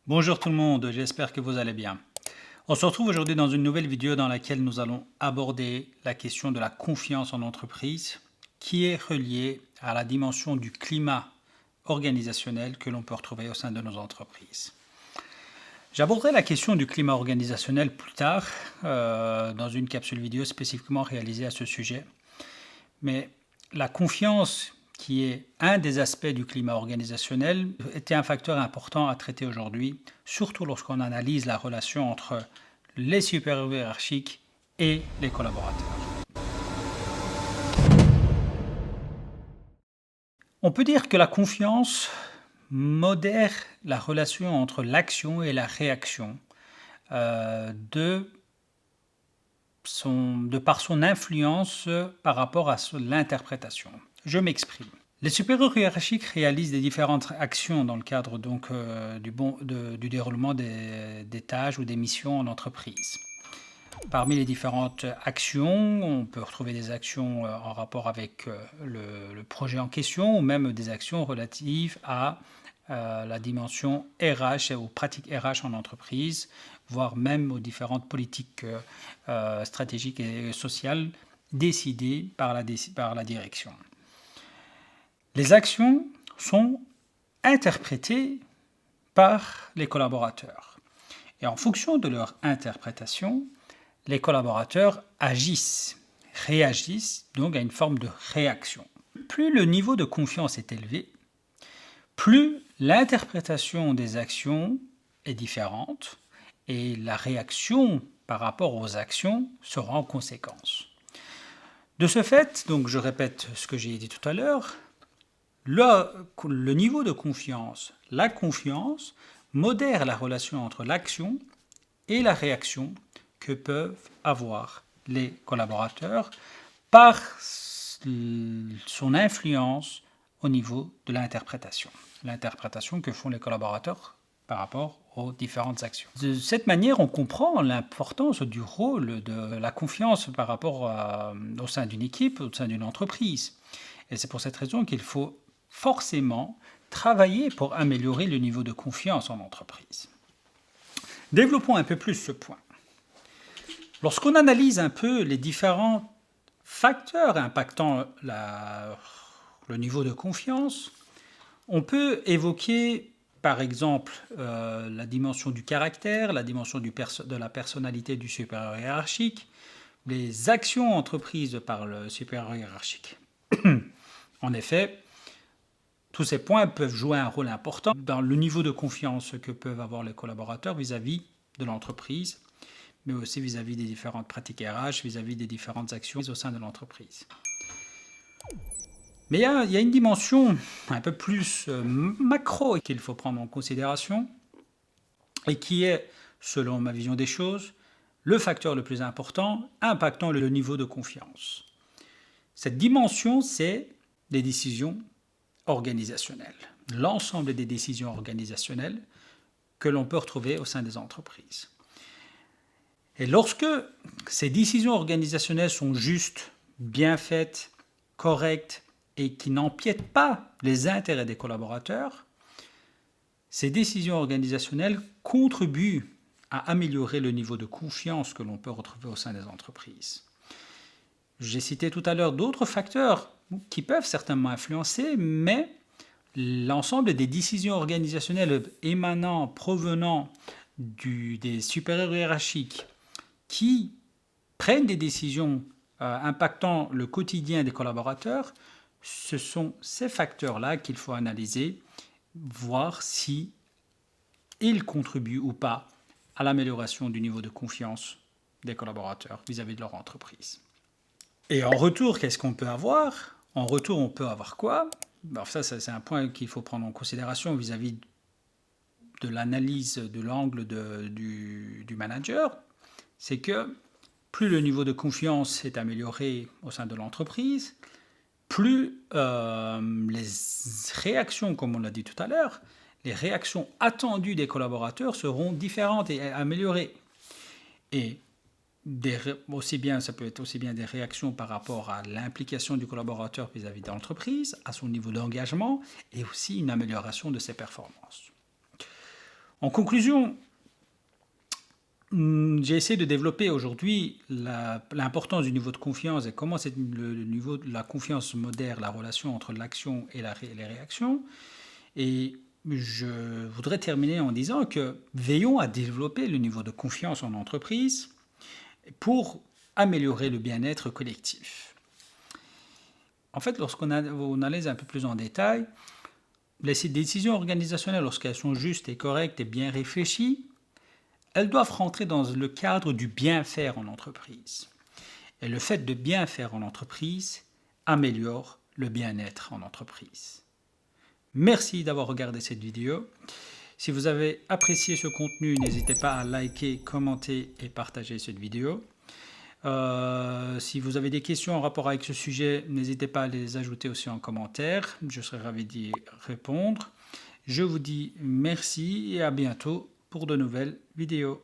Bonjour tout le monde, j'espère que vous allez bien. On se retrouve aujourd'hui dans une nouvelle vidéo dans laquelle nous allons aborder la question de la confiance en entreprise qui est reliée à la dimension du climat organisationnel que l'on peut retrouver au sein de nos entreprises. J'aborderai la question du climat organisationnel plus tard dans une capsule vidéo spécifiquement réalisée à ce sujet. Mais la confiance, qui est un des aspects du climat organisationnel, était un facteur important à traiter aujourd'hui, surtout lorsqu'on analyse la relation entre les supérieurs hiérarchiques et les collaborateurs. On peut dire que la confiance modère la relation entre l'action et la réaction de par son influence par rapport à l'interprétation. Je m'exprime. Les supérieurs hiérarchiques réalisent des différentes actions dans le cadre du déroulement des tâches ou des missions en entreprise. Parmi les différentes actions, on peut retrouver des actions en rapport avec le projet en question ou même des actions relatives à la dimension RH et aux pratiques RH en entreprise, voire même aux différentes politiques stratégiques et sociales décidées par la direction. Les actions sont interprétées par les collaborateurs. Et en fonction de leur interprétation, les collaborateurs réagissent donc à une forme de réaction. Plus le niveau de confiance est élevé, plus l'interprétation des actions est différente et la réaction par rapport aux actions sera en conséquence. De ce fait, donc je répète ce que j'ai dit tout à l'heure, le niveau de confiance, la confiance, modère la relation entre l'action et la réaction que peuvent avoir les collaborateurs par son influence au niveau de l'interprétation que font les collaborateurs par rapport aux différentes actions. De cette manière, on comprend l'importance du rôle de la confiance par rapport au sein d'une équipe, au sein d'une entreprise. Et c'est pour cette raison qu'il faut forcément travailler pour améliorer le niveau de confiance en entreprise. Développons un peu plus ce point. Lorsqu'on analyse un peu les différents facteurs impactant le niveau de confiance, on peut évoquer par exemple la dimension du caractère, la dimension de la personnalité du supérieur hiérarchique, les actions entreprises par le supérieur hiérarchique. En effet, tous ces points peuvent jouer un rôle important dans le niveau de confiance que peuvent avoir les collaborateurs vis-à-vis de l'entreprise, mais aussi vis-à-vis des différentes pratiques RH, vis-à-vis des différentes actions au sein de l'entreprise. Mais il y a une dimension un peu plus macro qu'il faut prendre en considération et qui est, selon ma vision des choses, le facteur le plus important impactant le niveau de confiance. Cette dimension, c'est les décisions organisationnelles, l'ensemble des décisions organisationnelles que l'on peut retrouver au sein des entreprises. Et lorsque ces décisions organisationnelles sont justes, bien faites, correctes et qui n'empiètent pas les intérêts des collaborateurs, ces décisions organisationnelles contribuent à améliorer le niveau de confiance que l'on peut retrouver au sein des entreprises. J'ai cité tout à l'heure d'autres facteurs qui peuvent certainement influencer, mais l'ensemble des décisions organisationnelles provenant des supérieurs hiérarchiques qui prennent des décisions impactant le quotidien des collaborateurs, ce sont ces facteurs-là qu'il faut analyser, voir si ils contribuent ou pas à l'amélioration du niveau de confiance des collaborateurs vis-à-vis de leur entreprise. Et en retour, qu'est-ce qu'on peut avoir ? En retour, on peut avoir quoi ? Alors ça, c'est un point qu'il faut prendre en considération vis-à-vis de l'analyse de l'angle du manager. C'est que plus le niveau de confiance est amélioré au sein de l'entreprise, plus les réactions, comme on l'a dit tout à l'heure, les réactions attendues des collaborateurs seront différentes et améliorées. Et ça peut être aussi bien des réactions par rapport à l'implication du collaborateur vis-à-vis de l'entreprise, à son niveau d'engagement, et aussi une amélioration de ses performances. En conclusion, j'ai essayé de développer aujourd'hui l'importance du niveau de confiance et comment le niveau de la confiance modère la relation entre l'action et les réactions. Et je voudrais terminer en disant que veillons à développer le niveau de confiance en entreprise pour améliorer le bien-être collectif. En fait, lorsqu'on analyse un peu plus en détail, les décisions organisationnelles, lorsqu'elles sont justes et correctes et bien réfléchies, elles doivent rentrer dans le cadre du bien faire en entreprise. Et le fait de bien faire en entreprise améliore le bien-être en entreprise. Merci d'avoir regardé cette vidéo. Si vous avez apprécié ce contenu, n'hésitez pas à liker, commenter et partager cette vidéo. Si vous avez des questions en rapport avec ce sujet, n'hésitez pas à les ajouter aussi en commentaire. Je serai ravi d'y répondre. Je vous dis merci et à bientôt pour de nouvelles vidéos.